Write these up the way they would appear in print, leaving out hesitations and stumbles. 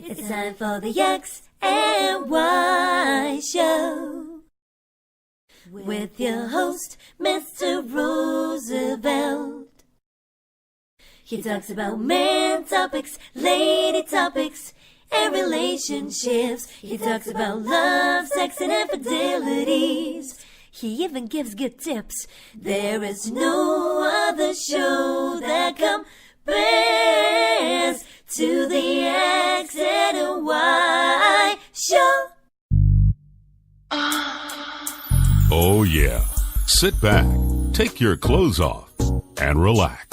It's time for the X and Y Show with your host, Mr. Roosevelt. He talks about man topics, lady topics, and relationships. He talks about love, sex, and infidelities. He even gives good tips. There is no other show that compares to the X and Y Show. Oh yeah. Sit back, take your clothes off, and relax.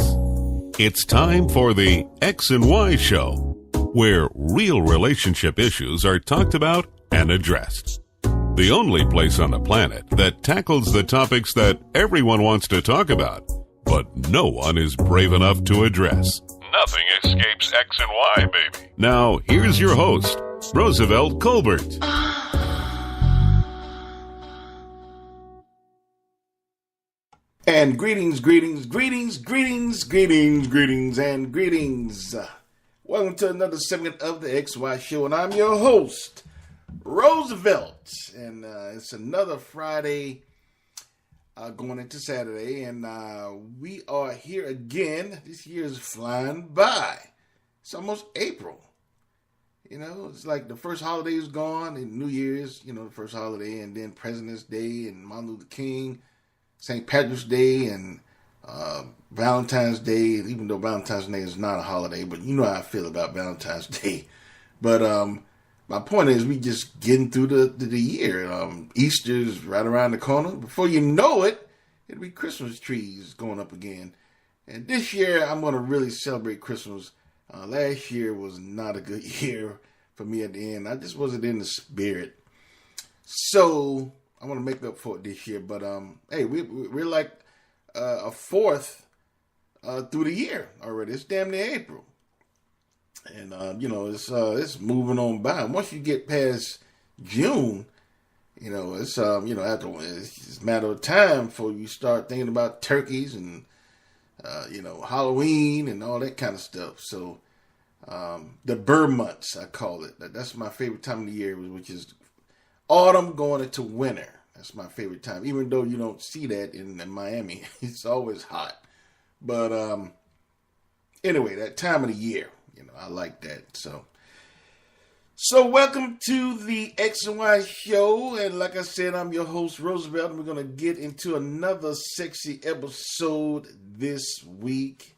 It's time for the X and Y Show, where real relationship issues are talked about and addressed. The only place on the planet that tackles the topics that everyone wants to talk about, but no one is brave enough to address. Nothing escapes X and Y, baby. Now, here's your host, Roosevelt Colbert. And greetings, and greetings. Welcome to another segment of the XY Show, and I'm your host, Roosevelt. And it's another Friday going into Saturday, and we are here again. This year is flying by. It's almost April. You know, it's like the first holiday is gone, and New Year's, the first holiday, and then President's Day, and Martin Luther King, St. Patrick's Day, and Valentine's Day, even though Valentine's Day is not a holiday, but you know how I feel about Valentine's Day. But my point is, we just getting through the year. Easter's right around the corner. Before you know it, it'll be Christmas trees going up again. And this year, I'm going to really celebrate Christmas. Last year was not a good year for me at the end. I just wasn't in the spirit. So I want to make up for it this year. But hey, we're like a fourth through the year already. It's damn near April. And, it's moving on by. Once you get past June, it's a matter of time before you start thinking about turkeys and, Halloween and all that kind of stuff. So, the bird months, I call it. That's my favorite time of the year, which is autumn going into winter. That's my favorite time, even though you don't see that in Miami. It's always hot. But, anyway, that time of the year. I like that. So welcome to the X and Y Show. And like I said, I'm your host, Roosevelt. And we're going to get into another sexy episode this week.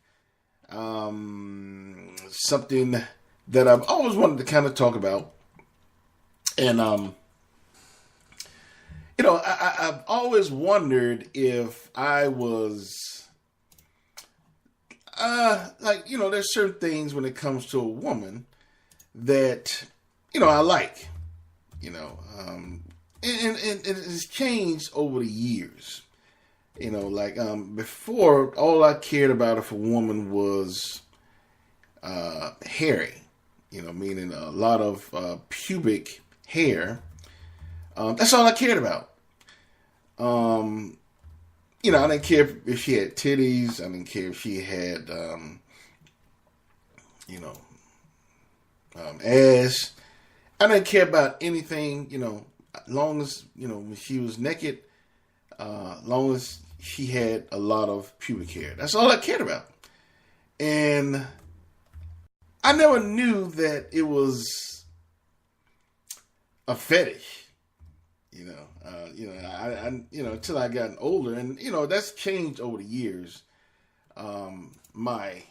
Something that I've always wanted to kind of talk about. And, I've always wondered if I was... there's certain things when it comes to a woman that, I like, and it's changed over the years. Before, all I cared about if a woman was hairy, meaning a lot of pubic hair. That's all I cared about. I didn't care if she had titties. I didn't care if she had, ass. I didn't care about anything, as long as, when she was naked, long as she had a lot of pubic hair. That's all I cared about. And I never knew that it was a fetish. Until I gotten older, and that's changed over the years. My,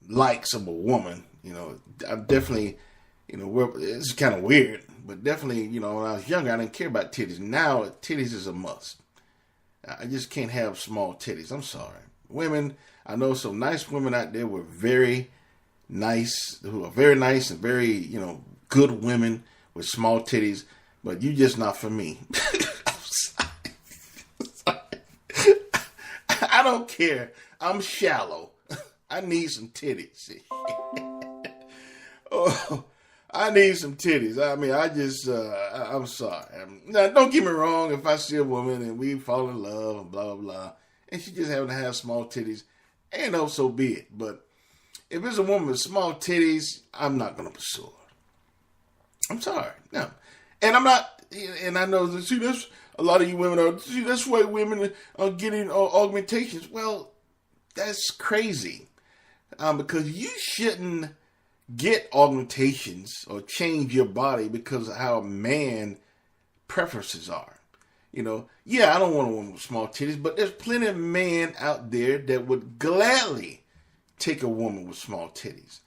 likes of a woman, I definitely, it's kind of weird, but definitely, when I was younger, I didn't care about titties. Now, titties is a must. I just can't have small titties. I'm sorry, women. I know some nice women out there who are very nice and very, good women with small titties. But you just not for me. I'm sorry. I don't care. I'm shallow. I need some titties. Oh, I need some titties. I mean, I'm sorry. Now, don't get me wrong. If I see a woman and we fall in love and blah, blah, blah, and she just happen to have small titties, so be it. But, if it's a woman with small titties, I'm not going to pursue her. I'm sorry. No. And I'm not, and I know that, see, that's, a lot of you women are, see, that's why women are getting augmentations. Well, that's crazy. Because you shouldn't get augmentations or change your body because of how a man preferences are. You know, yeah, I don't want a woman with small titties, but there's plenty of men out there that would gladly take a woman with small titties.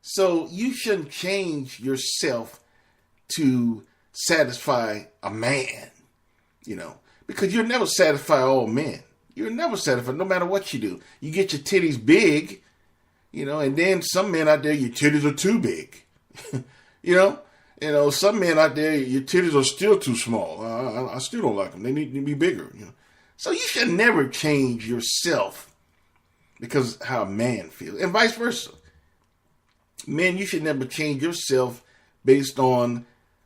So you shouldn't change yourself to satisfy a man, you know, because you'll never satisfy all men. You'll never satisfy, no matter what you do. You get your titties big, you know, and then some men out there, your titties are too big. You know, some men out there, your titties are still too small. I still don't like them. They need to be bigger. You know, so you should never change yourself because how a man feels, and vice versa. Men, you should never change yourself based on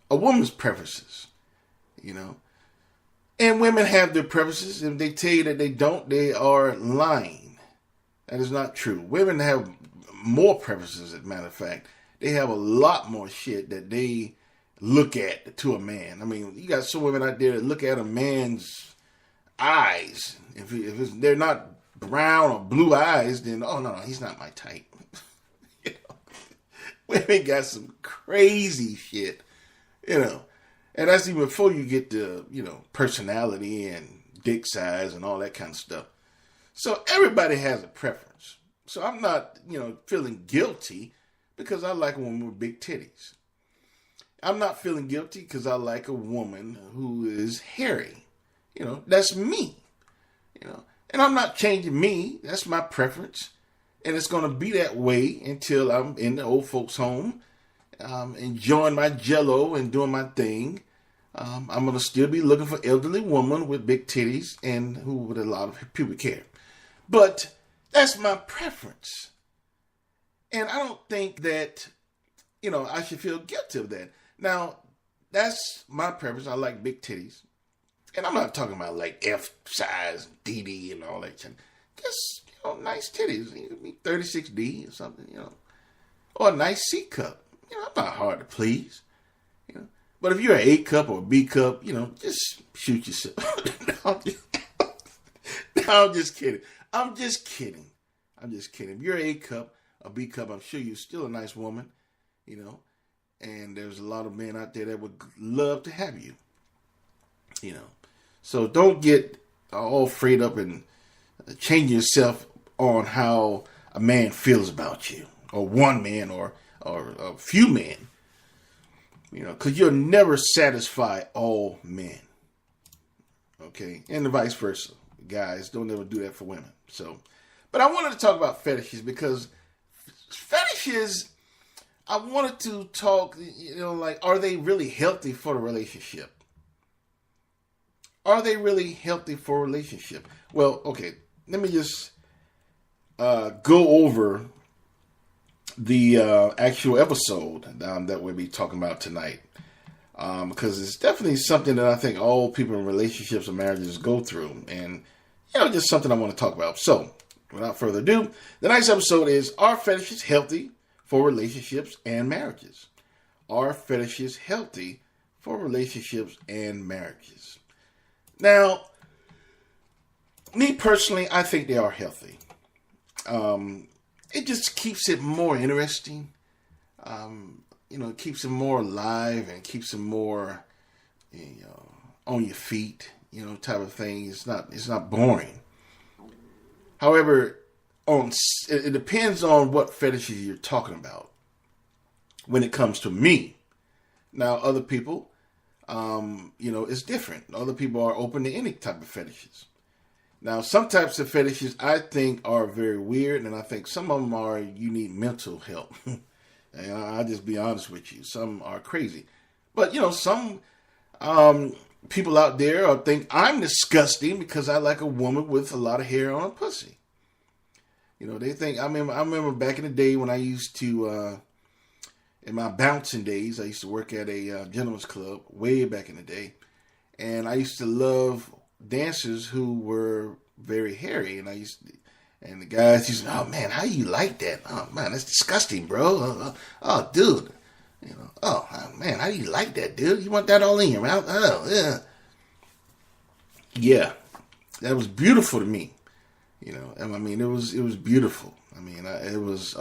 a woman's preferences. You know, and women have their preferences. If they tell you that they don't, they are lying. That is not true. Women have more preferences, as a matter of fact. They have a lot more shit that they look at to a man. I mean, you got some women out there that look at a man's eyes. If they're not brown or blue eyes, then, oh, no, he's not my type. You know? Women got some crazy shit, you know. And that's even before you get to, you know, personality and dick size and all that kind of stuff. So everybody has a preference. So I'm not, you know, feeling guilty because I like a woman with big titties. I'm not feeling guilty because I like a woman who is hairy. You know, that's me. You know, and I'm not changing me. That's my preference. And it's going to be that way until I'm in the old folks' home, enjoying my Jell-O and doing my thing. I'm going to still be looking for elderly woman with big titties and who with a lot of pubic hair. But that's my preference. And I don't think that, you know, I should feel guilty of that. Now, that's my preference. I like big titties. And I'm not talking about like F size, DD and all that. Just, you know, nice titties. 36D or something, you know. Or a nice C cup. You know, I'm not hard to please. You know. But if you're an A cup or a B cup, you know, just shoot yourself. I'm just kidding. I'm just kidding. If you're an A cup, a B cup, I'm sure you're still a nice woman, you know. And there's a lot of men out there that would love to have you, you know. So don't get all afraid up and change yourself on how a man feels about you, or one man, or a few men, you know, because you'll never satisfy all men. Okay, and the vice versa. Guys, don't ever do that for women. So, but I wanted to talk about fetishes because fetishes, I wanted to talk, you know, like, are they really healthy for a relationship? Are they really healthy for a relationship? Well, okay, let me just go over the actual episode that we'll be talking about tonight. Because it's definitely something that I think all people in relationships or marriages go through. And, you know, just something I want to talk about. So, without further ado, the next episode is, are fetishes healthy for relationships and marriages? Are fetishes healthy for relationships and marriages? Now, me personally, I think they are healthy. It just keeps it more interesting. You know, it keeps it more alive and keeps it more, you know, on your feet, you know, type of thing. It's not boring. However, it depends on what fetishes you're talking about when it comes to me. Now, other people, you know, it's different. Other people are open to any type of fetishes. Now, some types of fetishes I think are very weird, and I think some of them are, you need mental help. And I'll just be honest with you. Some are crazy. But, you know, some people out there think I'm disgusting because I like a woman with a lot of hair on her pussy. You know, they think, I remember back in the day when I used to, in my bouncing days, I used to work at a gentleman's club way back in the day. And I used to love dancers who were very hairy. And the guys, he's, oh man, how you like that? Oh man, that's disgusting, bro. Oh, dude. Oh man, how do you like that, dude? You want that all in your mouth? Oh, yeah. Yeah, that was beautiful to me. And I mean, it was beautiful. I mean, it was,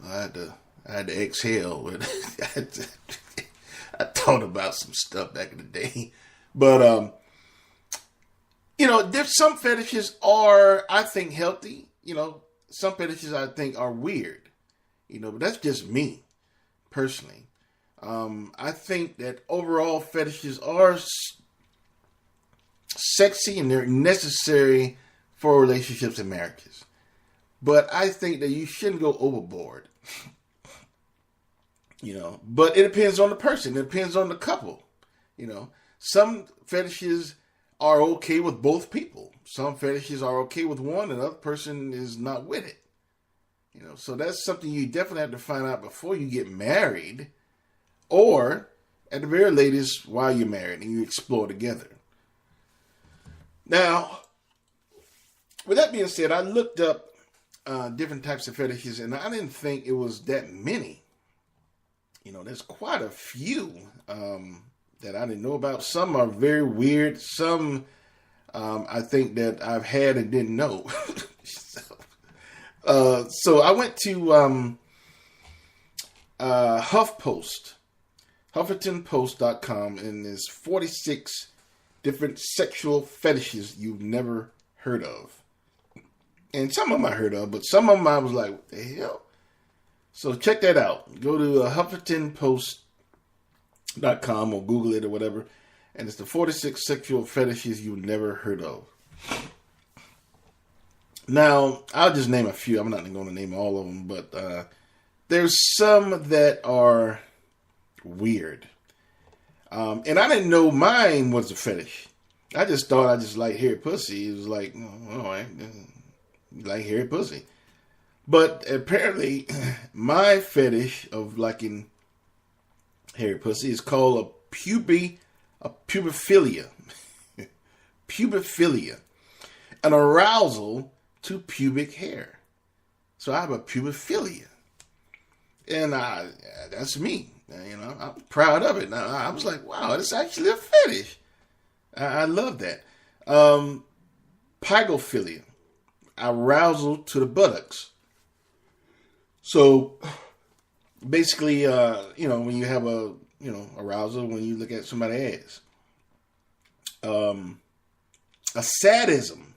I had to exhale. I thought about some stuff back in the day. But, there's some fetishes are, I think, healthy. Some fetishes I think are weird. But that's just me, personally. I think that overall fetishes are sexy and they're necessary for relationships and marriages. But I think that you shouldn't go overboard. But it depends on the person. It depends on the couple. Some fetishes are okay with both people. Some fetishes are okay with one and the other person is not with it. So that's something you definitely have to find out before you get married, or at the very latest while you're married and you explore together. Now, with that being said, I looked up different types of fetishes, and I didn't think it was that many. There's quite a few that I didn't know about. Some are very weird. Some I think that I've had and didn't know. So I went to HuffPost.com, and there's 46 different sexual fetishes you've never heard of. And some of them I heard of, but some of them I was like, what the hell? So check that out. Go to HuffPost.com or Google it or whatever. And it's the 46 sexual fetishes you've never heard of. Now, I'll just name a few. I'm not going to name all of them, but there's some that are weird. And I didn't know mine was a fetish. I just thought I just like hairy pussy. It was like, all right, you like hairy pussy. But apparently, my fetish of liking hairy pussy is called a pubophilia. Pubophilia. An arousal to pubic hair. So I have a pubophilia. And that's me. I'm proud of it. I was like, wow, it's actually a fetish. I love that. Pygophilia. Arousal to the buttocks. So basically, when you have a, arousal when you look at somebody's ass. A sadism.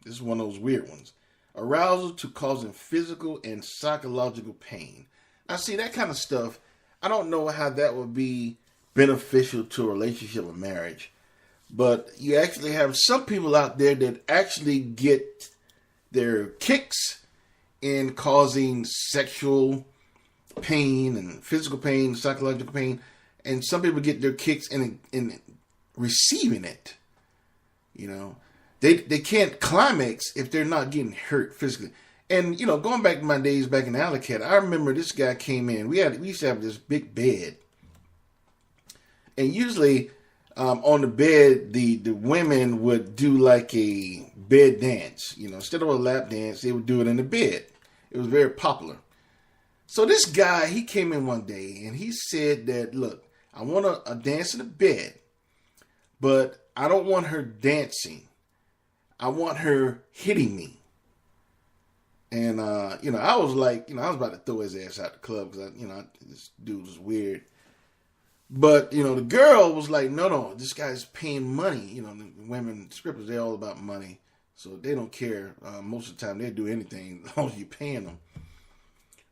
This is one of those weird ones. Arousal to causing physical and psychological pain. Now, see, that kind of stuff, I don't know how that would be beneficial to a relationship or marriage. But you actually have some people out there that actually get their kicks in causing sexual pain and physical pain, psychological pain. And some people get their kicks in receiving it. They can't climax if they're not getting hurt physically. And, going back to my days back in Alley Cat, I remember this guy came in. We used to have this big bed. And usually on the bed, the women would do like a bed dance. Instead of a lap dance, they would do it in the bed. It was very popular. So this guy, he came in one day and he said that, look, I want a dance in the bed, but I don't want her dancing. I want her hitting me. And, I was like, I was about to throw his ass out the club because, this dude was weird. But, the girl was like, no, this guy's paying money. The women strippers, they're all about money. So they don't care. Most of the time, they'll do anything as long as you're paying them.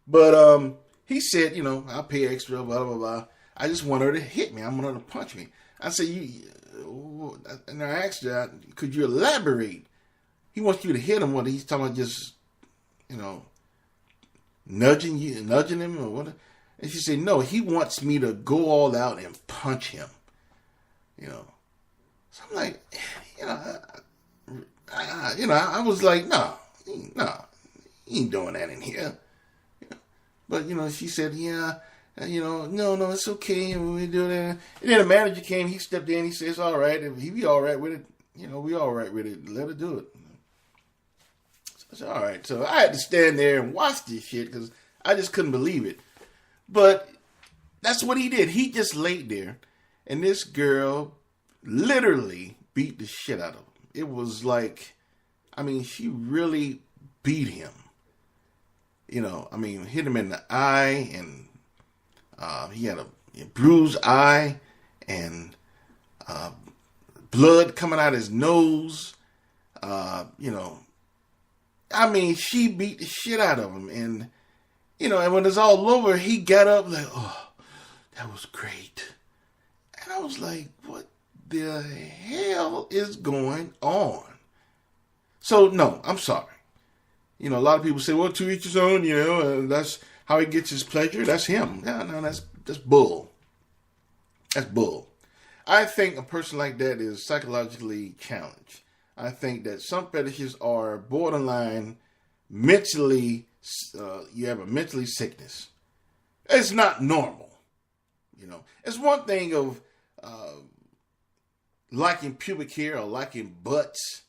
But he said, I'll pay extra, blah, blah, blah. I just want her to hit me. I want her to punch me. I said, and I asked her, could you elaborate? He wants you to hit him. What he's talking about, just, nudging him or what? And she said, no, he wants me to go all out and punch him. So I'm like, I was like, no, he ain't doing that in here. But, she said, yeah, no, it's okay. We do that. And then the manager came, he stepped in, he says, all right, if he be all right with it, we all right with it. Let her do it. So, all right. So I had to stand there and watch this shit because I just couldn't believe it. But that's what he did. He just laid there, and this girl literally beat the shit out of him. It was like, she really beat him. Hit him in the eye, and he had a bruised eye, and blood coming out his nose. She beat the shit out of him, and and when it's all over, he got up like, oh, that was great. And I was like, what the hell is going on? So, no, I'm sorry. A lot of people say, well, to each his own, that's how he gets his pleasure. That's him. No, that's bull. That's bull. I think a person like that is psychologically challenged. I think that some fetishes are borderline mentally, you have a mentally sickness. It's not normal. It's one thing of liking pubic hair or liking butts,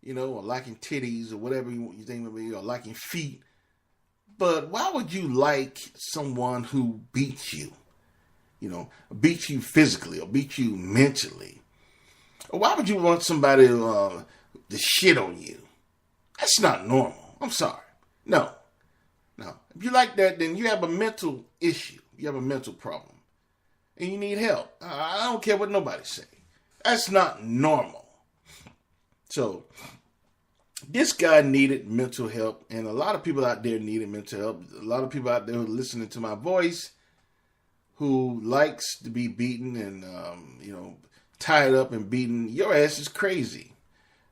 or liking titties or whatever you think of it, or liking feet. But why would you like someone who beats you? Beats you physically or beats you mentally? Or why would you want somebody to shit on you? That's not normal. I'm sorry. No. If you like that, then you have a mental issue. You have a mental problem. And you need help. I don't care what nobody say. That's not normal. So, this guy needed mental help, and a lot of people out there needed mental help. A lot of people out there who are listening to my voice who likes to be beaten and, tied up and beaten. Your ass is crazy.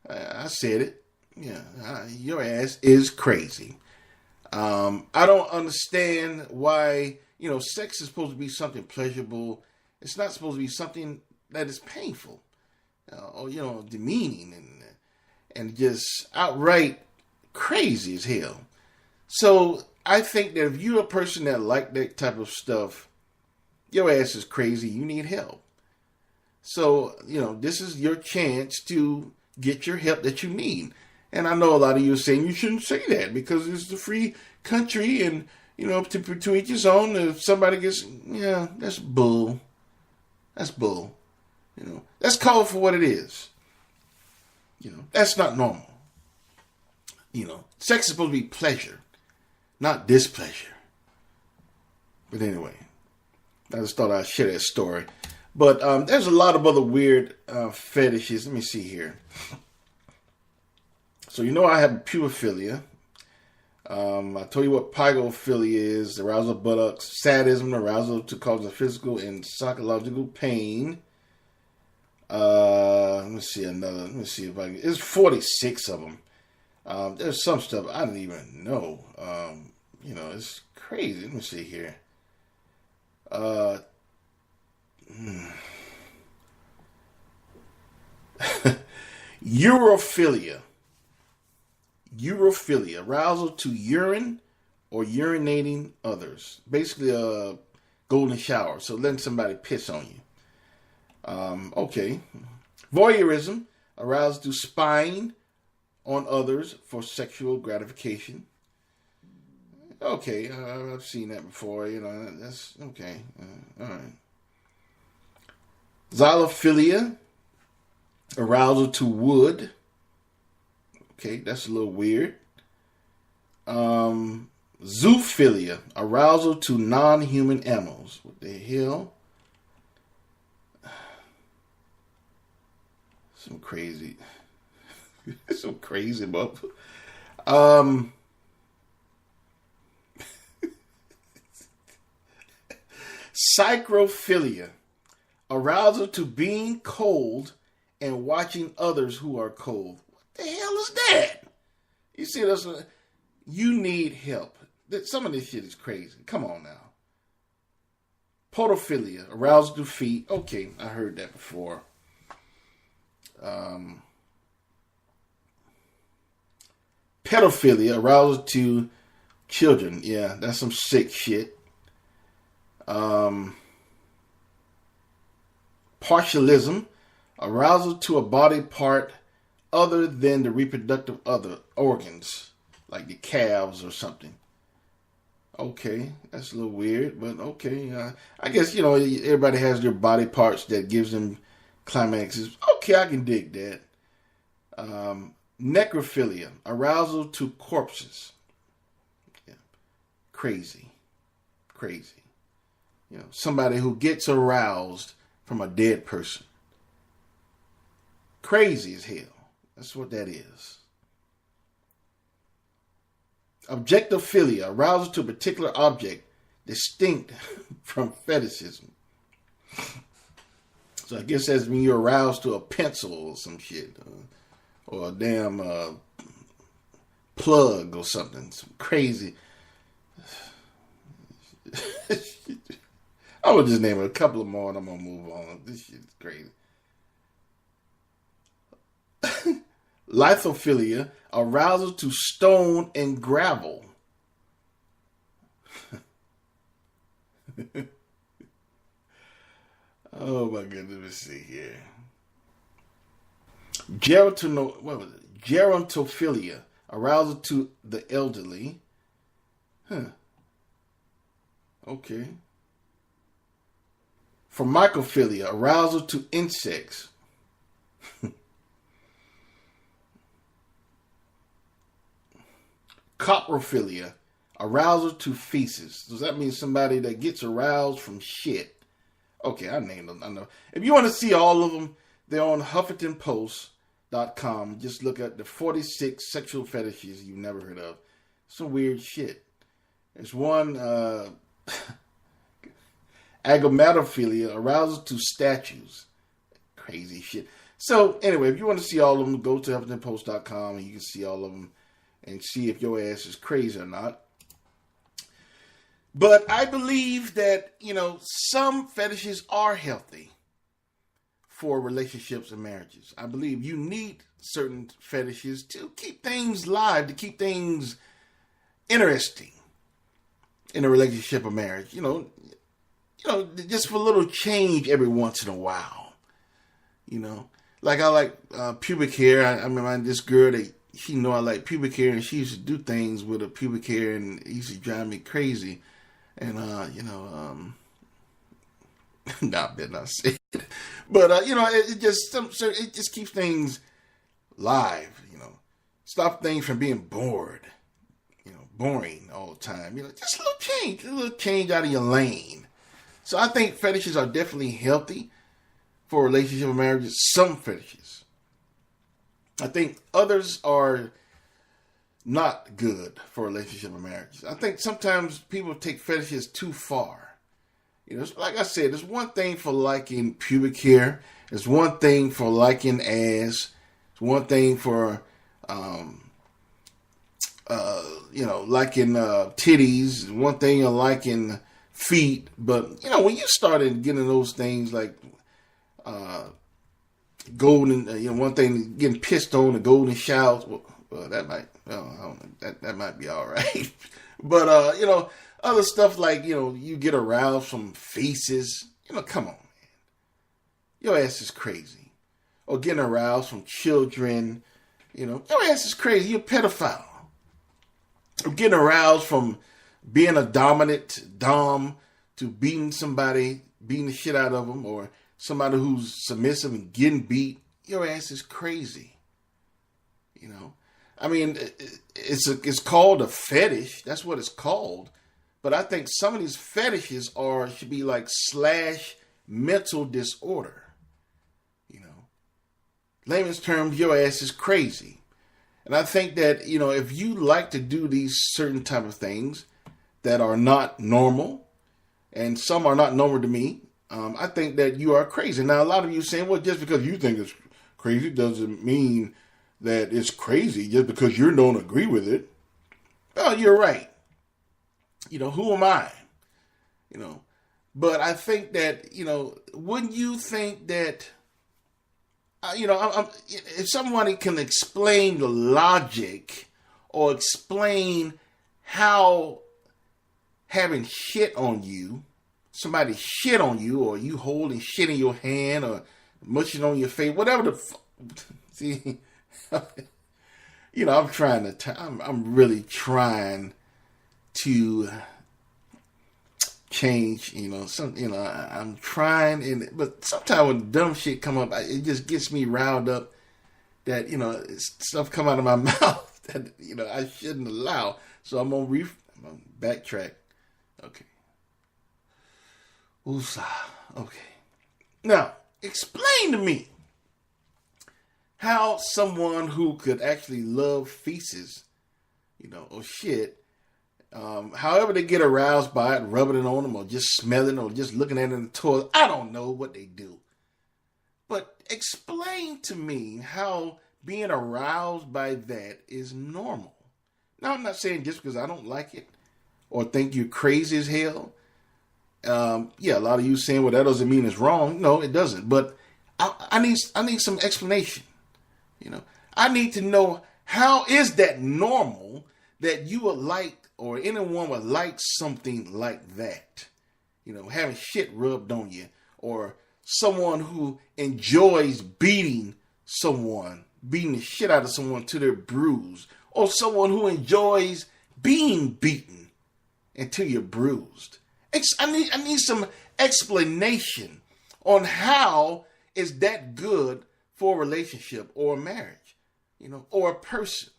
I said it. Yeah, your ass is crazy. I don't understand why, sex is supposed to be something pleasurable. It's not supposed to be something that is painful or, demeaning and just outright crazy as hell. So I think that if you're a person that like that type of stuff, your ass is crazy. You need help. So, this is your chance to get your help that you need. And I know a lot of you are saying you shouldn't say that because it's a free country and, to each his own. If somebody gets, that's bull. That's bull. Let's call it for what it is. That's not normal. Sex is supposed to be pleasure, not displeasure. But anyway, I just thought I'd share that story. But there's a lot of other weird fetishes. Let me see here. So I have pubophilia. I told you what pygophilia is: arousal of buttocks, sadism, arousal to cause of physical and psychological pain. Let me see if I can. There's 46 of them. There's some stuff I didn't even know. It's crazy. Let me see here. Urophilia, arousal to urine or urinating others. Basically a golden shower, so letting somebody piss on you. Okay. Voyeurism, arousal to spying on others for sexual gratification. Okay, I've seen that before, that's okay. All right. Xylophilia, arousal to wood. Okay, that's a little weird. Zoophilia, arousal to non-human animals. What the hell? Some crazy motherfucker. Psychrophilia, arousal to being cold and watching others who are cold. What the hell is that? You see, you need help. Some of this shit is crazy. Come on now. Podophilia, arousal to feet. Okay, I heard that before. Pedophilia, arousal to children. Yeah, that's some sick shit. Partialism, arousal to a body part other than the reproductive other organs, like the calves or something. Okay, that's a little weird, but okay. I guess, everybody has their body parts that gives them climaxes. Okay, I can dig that. Necrophilia, arousal to corpses. Yeah. Crazy. Somebody who gets aroused from a dead person. Crazy as hell. That's what that is. Objectophilia, arousal to a particular object distinct from fetishism. So I guess that's when you're aroused to a pencil or some shit. Or a damn plug or something. Some crazy. I'm going to just name a couple of more and I'm going to move on. This shit's crazy. Lithophilia, arousal to stone and gravel. Oh my goodness, let's see here. Gerontophilia, arousal to the elderly. Okay. Formicophilia, arousal to insects. Coprophilia, arousal to feces. Does that mean somebody that gets aroused from shit? Okay, I named them. I know. If you want to see all of them, they're on HuffingtonPost.com. Just look at the 46 sexual fetishes you've never heard of. Some weird shit. There's one, agomatophilia, arousal to statues. Crazy shit. So, anyway, if you want to see all of them, go to HuffingtonPost.com and you can see all of them and see if your ass is crazy or not. But I believe that, some fetishes are healthy for relationships and marriages. I believe you need certain fetishes to keep things live, to keep things interesting in a relationship or marriage. Just for a little change every once in a while. Like I like pubic hair. I remember this girl that she know I like pubic hair, and she used to do things with her pubic hair, and it used to drive me crazy. And nah, better not say it. But it just keeps things live. Stop things from being boring all the time. Just a little change out of your lane. So I think fetishes are definitely healthy for relationship and marriages. Some fetishes. I think others are not good for relationship and marriages. I think sometimes people take fetishes too far. Like I said, there's one thing for liking pubic hair. There's one thing for liking ass. There's one thing for, liking titties. One thing you're liking feet. But, when you started getting those things like golden, one thing getting pissed on, the golden showers, well, that might, I don't know, that might be all right. But, other stuff like, you get aroused from feces. Come on, man. Your ass is crazy. Or getting aroused from children. Your ass is crazy. You're a pedophile. Or getting aroused from being a dominant dom to beating somebody, beating the shit out of them, or somebody who's submissive and getting beat. Your ass is crazy. I mean, it's called a fetish. That's what it's called. But I think some of these fetishes should be like / mental disorder. Layman's terms, your ass is crazy. And I think that, if you like to do these certain type of things that are not normal, and some are not normal to me, I think that you are crazy. Now, a lot of you saying, well, just because you think it's crazy doesn't mean that it's crazy just because you don't agree with it. Well, you're right. Who am I? But I think that, wouldn't you think that, if somebody can explain the logic or explain how having shit on you, somebody shit on you, or you holding shit in your hand or mushing on your face, whatever the see, I'm really trying to change, I'm trying, but sometimes when dumb shit come up, it just gets me riled up that, stuff come out of my mouth that, I shouldn't allow. So I'm going to backtrack. Okay. Woosah. Okay. Now, explain to me how someone who could actually love feces, or shit, however they get aroused by it, rubbing it on them, or just smelling, or just looking at it in the toilet. I don't know what they do. But explain to me how being aroused by that is normal. Now, I'm not saying just because I don't like it or think you're crazy as hell. A lot of you saying, well, that doesn't mean it's wrong. No, it doesn't. But I need some explanation. I need to know, how is that normal that you would like, or anyone would like something like that? Having shit rubbed on you, or someone who enjoys beating the shit out of someone to their bruise, or someone who enjoys being beaten until you're bruised. I need some explanation on how is that good for a relationship or a marriage, or a person.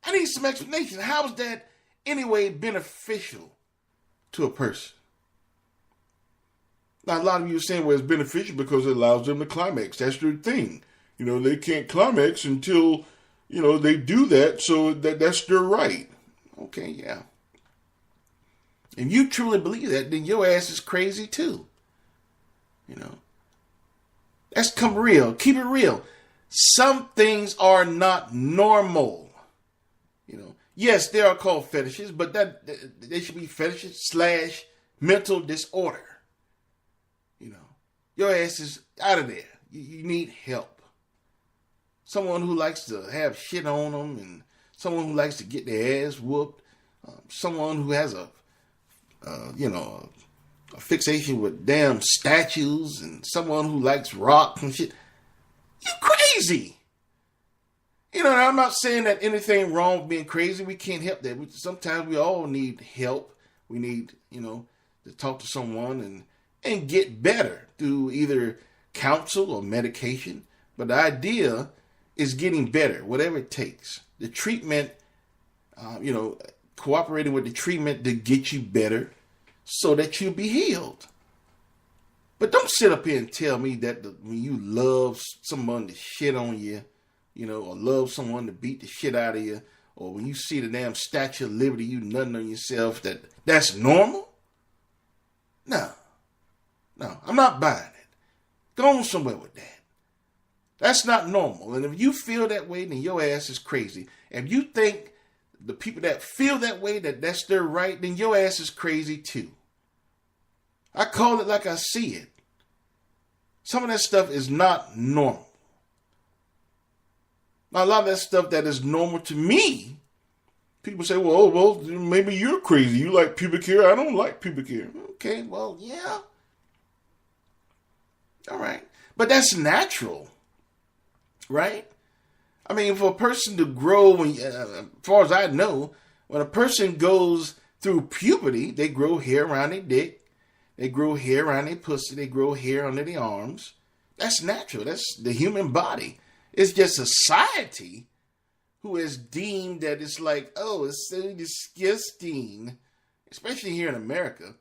I need some explanation. How is that anyway beneficial to a person? Now, a lot of you are saying, well, it's beneficial because it allows them to climax. That's their thing. They can't climax until, they do that, so that's their right. Okay, yeah. If you truly believe that, then your ass is crazy too. Let's come real. Keep it real. Some things are not normal. Yes, they are called fetishes, but they should be fetishes / mental disorder. Your ass is out of there. You need help. Someone who likes to have shit on them, and someone who likes to get their ass whooped. Someone who has a fixation with damn statues, and someone who likes rock and shit. You crazy. I'm not saying that anything wrong with being crazy. We can't help that. Sometimes we all need help. We need, to talk to someone and get better through either counsel or medication. But the idea is getting better, whatever it takes. The treatment, cooperating with the treatment to get you better so that you'll be healed. But don't sit up here and tell me that when you love someone to shit on you, or love someone to beat the shit out of you, or when you see the damn Statue of Liberty, you nutting on yourself, that's normal? No, I'm not buying it. Go on somewhere with that. That's not normal. And if you feel that way, then your ass is crazy. If you think the people that feel that way, that's their right, then your ass is crazy too. I call it like I see it. Some of that stuff is not normal. Now, a lot of that stuff that is normal to me, people say, well, maybe you're crazy. You like pubic hair. I don't like pubic hair. Okay, well, yeah. All right. But that's natural, right? I mean, for a person to grow, as far as I know, when a person goes through puberty, they grow hair around their dick. They grow hair around their pussy. They grow hair under their arms. That's natural. That's the human body. It's just society who has deemed that it's like, oh, it's so disgusting, especially here in America.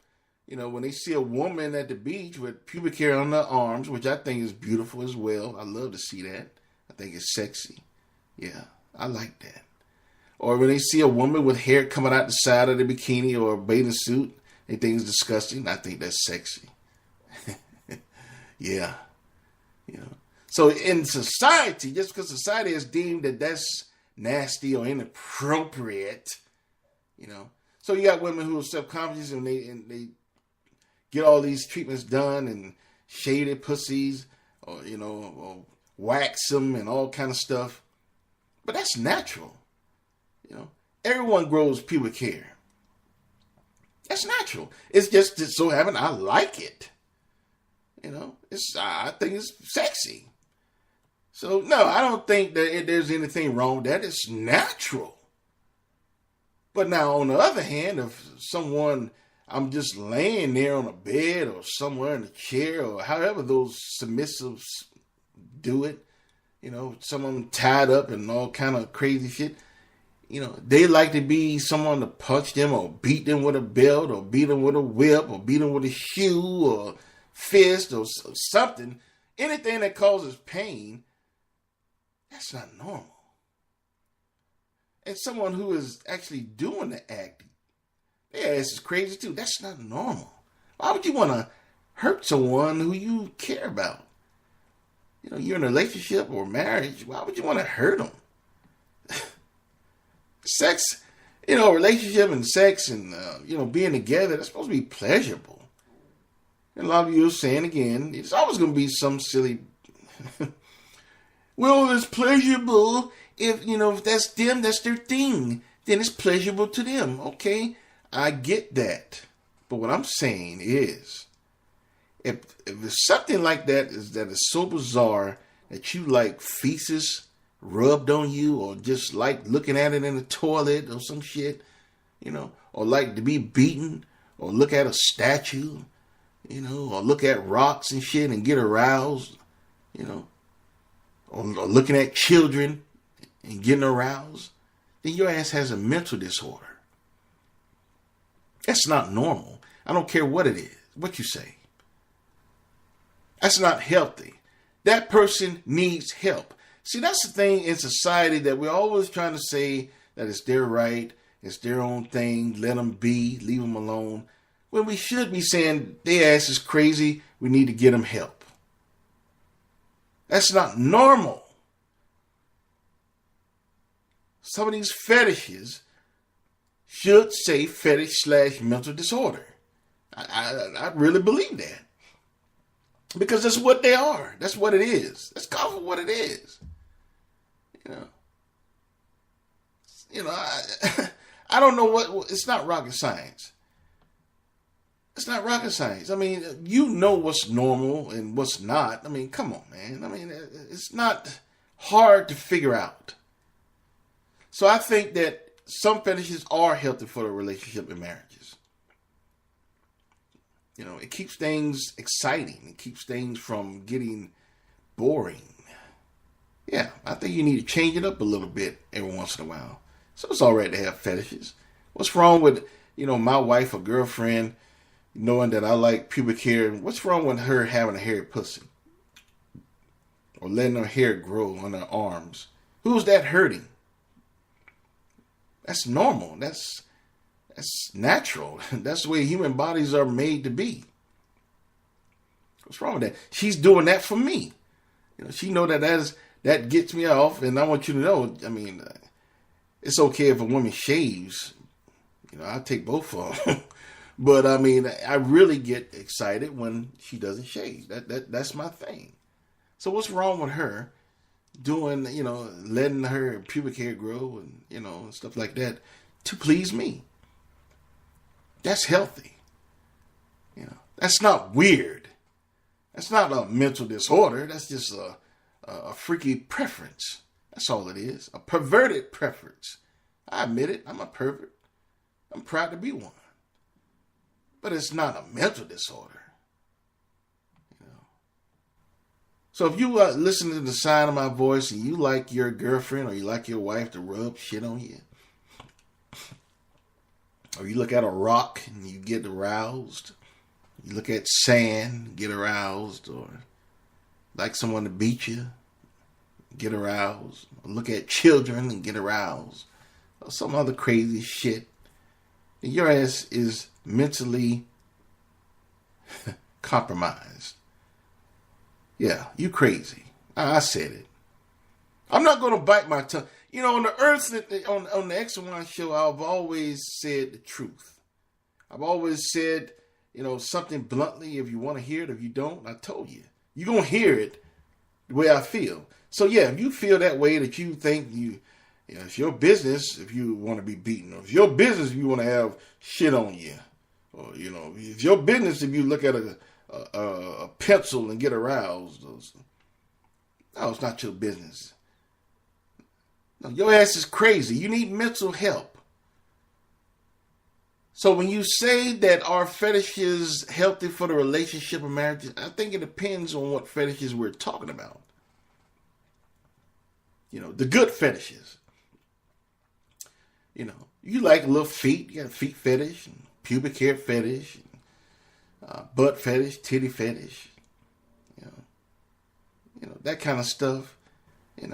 When they see a woman at the beach with pubic hair on her arms, which I think is beautiful as well. I love to see that. I think it's sexy. Yeah, I like that. Or when they see a woman with hair coming out the side of the bikini or a bathing suit, they think it's disgusting. I think that's sexy. Yeah. So in society, just because society has deemed that that's nasty or inappropriate, So you got women who are self-conscious and they get all these treatments done and shave their pussies or, or wax them and all kind of stuff. But that's natural. Everyone grows pubic hair. That's natural. It's just so having I like it. I think it's sexy. So, no, I don't think that there's anything wrong with that. It's natural. But now, on the other hand, if I'm just laying there on a bed or somewhere in a chair or however those submissives do it, some of them tied up and all kind of crazy shit. They like to be someone to punch them or beat them with a belt or beat them with a whip or beat them with a shoe or fist or something. Anything that causes pain, that's not normal. And someone who is actually doing the acting, their ass is crazy too. That's not normal. Why would you want to hurt someone who you care about? You're in a relationship or marriage. Why would you want to hurt them? Sex, relationship and sex and, being together, that's supposed to be pleasurable. And a lot of you are saying again, it's always going to be some silly, well, it's pleasurable if that's them, that's their thing, then it's pleasurable to them. Okay, I get that. But what I'm saying is, if it's something like that is so bizarre that you like feces rubbed on you or just like looking at it in the toilet or some shit, or like to be beaten or look at a statue, or look at rocks and shit and get aroused, or looking at children and getting aroused, then your ass has a mental disorder. That's not normal. I don't care what it is, what you say. That's not healthy. That person needs help. See, that's the thing in society that we're always trying to say that it's their right, it's their own thing, let them be, leave them alone. When we should be saying their ass is crazy, we need to get them help. That's not normal. Some of these fetishes should say fetish/mental disorder. I really believe that. Because that's what they are. That's what it is. Let's call it what it is. I don't know it's not rocket science. It's not rocket science. I mean, what's normal and what's not. I mean, come on, man. I mean, it's not hard to figure out. So I think that some fetishes are healthy for the relationship and marriages. It keeps things exciting. It keeps things from getting boring. Yeah, I think you need to change it up a little bit every once in a while. So it's all right to have fetishes. What's wrong with, my wife or girlfriend knowing that I like pubic hair? What's wrong with her having a hairy pussy? Or letting her hair grow on her arms? Who's that hurting? That's normal. That's natural. That's the way human bodies are made to be. What's wrong with that? She's doing that for me. She know that gets me off, and I want you to know, I mean, it's okay if a woman shaves. I'll take both of them. But I mean, I really get excited when she doesn't shave. That's my thing. So what's wrong with her doing, letting her pubic hair grow and, stuff like that to please me? That's healthy. That's not weird. That's not a mental disorder. That's just a freaky preference. That's all it is. A perverted preference. I admit it. I'm a pervert. I'm proud to be one. But it's not a mental disorder. So if you listen to the sound of my voice and you like your girlfriend or you like your wife to rub shit on you, or you look at a rock and you get aroused, you look at sand, get aroused, or like someone to beat you, get aroused, or look at children and get aroused, or some other crazy shit, then your ass is mentally compromised. Yeah, you crazy. I said it. I'm not going to bite my tongue. On the Earth, on the X1 show, I've always said the truth. I've always said, something bluntly. If you want to hear it, if you don't, I told you. You're going to hear it the way I feel. So, yeah, if you feel that way that you think it's your business if you want to be beaten. Or it's your business if you want to have shit on you. Or, it's your business if you look at a pencil and get aroused. No, it's not your business. No, your ass is crazy. You need mental help. So when you say that our fetish is healthy for the relationship or marriage, I think it depends on what fetishes we're talking about. The good fetishes. You like little feet. You got a feet fetish, and pubic hair fetish, and, butt fetish, titty fetish. That kind of stuff. It's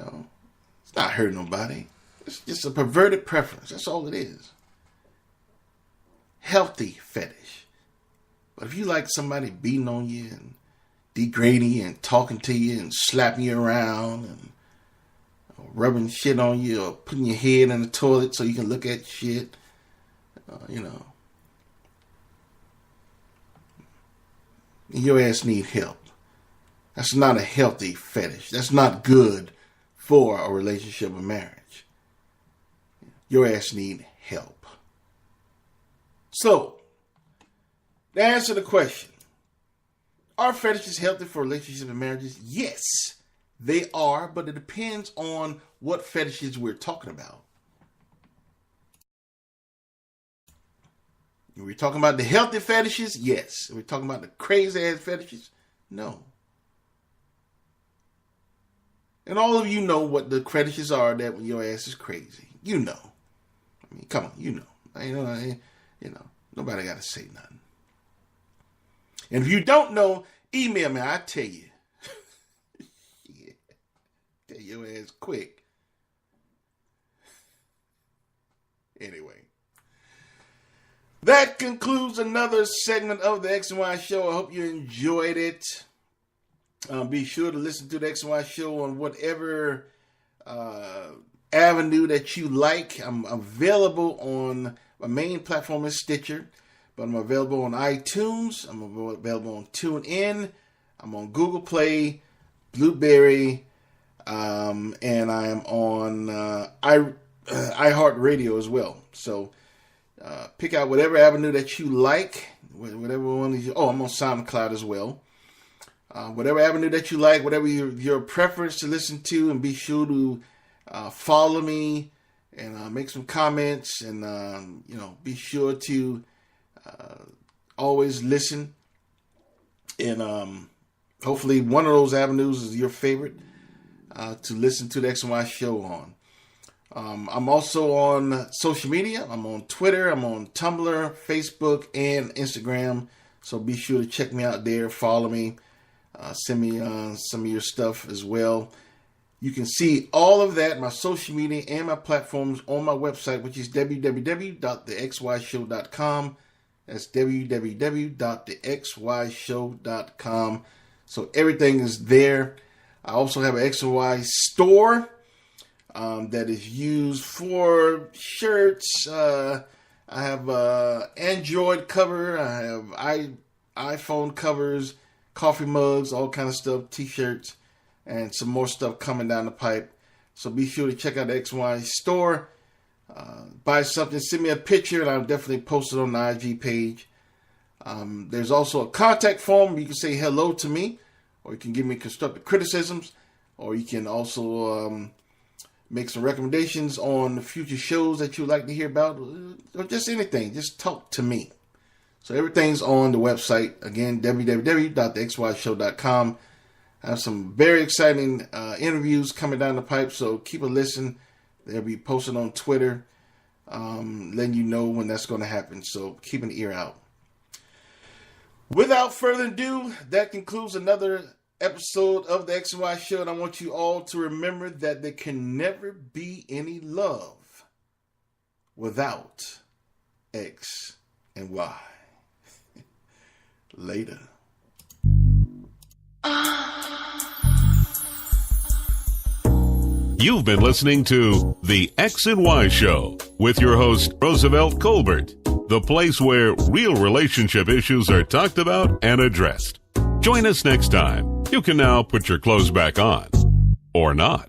not hurting nobody. It's just a perverted preference. That's all it is. Healthy fetish. But if you like somebody beating on you and degrading you and talking to you and slapping you around and rubbing shit on you or putting your head in the toilet so you can look at shit, your ass need help. That's not a healthy fetish. That's not good for a relationship or marriage. Your ass need help. So, to answer the question, are fetishes healthy for relationships and marriages? Yes, they are, but it depends on what fetishes we're talking about. Are we talking about the healthy fetishes? Yes. Are we talking about the crazy ass fetishes? No. And all of you know what the fetishes are that when your ass is crazy. You know. I mean, come on, nobody got to say nothing. And if you don't know, email me. I tell you. Yeah. Tell your ass quick. Anyway. That concludes another segment of the X and Y Show. I hope you enjoyed it. Be sure to listen to the X and Y Show on whatever avenue that you like. I'm available on my main platform is Stitcher, but I'm available on iTunes. I'm available on TuneIn. I'm on Google Play, Blueberry, and I am on iHeartRadio as well. So pick out whatever avenue that you like, whatever one is. Oh, I'm on SoundCloud as well. Whatever avenue that you like, whatever your preference to listen to, and be sure to follow me and make some comments, and be sure to always listen. And hopefully one of those avenues is your favorite to listen to the X and Y Show on. I'm also on social media. I'm on Twitter. I'm on Tumblr, Facebook, and Instagram. So be sure to check me out there. Follow me. Send me some of your stuff as well. You can see all of that, my social media and my platforms, on my website, which is www.thexyshow.com. That's www.thexyshow.com. So everything is there. I also have an X and Y store that is used for shirts. I have Android cover. I have iPhone covers, coffee mugs, all kind of stuff, t-shirts, and some more stuff coming down the pipe. So be sure to check out the X and Y store. Buy something, send me a picture, and I'll definitely post it on the IG page. There's also a contact form. You can say hello to me, or you can give me constructive criticisms, or you can also make some recommendations on future shows that you'd like to hear about, or just anything. Just talk to me. So everything's on the website. Again, www.thexyshow.com. I have some very exciting interviews coming down the pipe, so keep a listen. They'll be posted on Twitter, letting you know when that's going to happen. So keep an ear out. Without further ado, that concludes another episode of the X and Y Show, and I want you all to remember that there can never be any love without X and Y. Later. You've been listening to The X and Y Show with your host, Roosevelt Colbert, the place where real relationship issues are talked about and addressed. Join us next time. You can now put your clothes back on. Or not.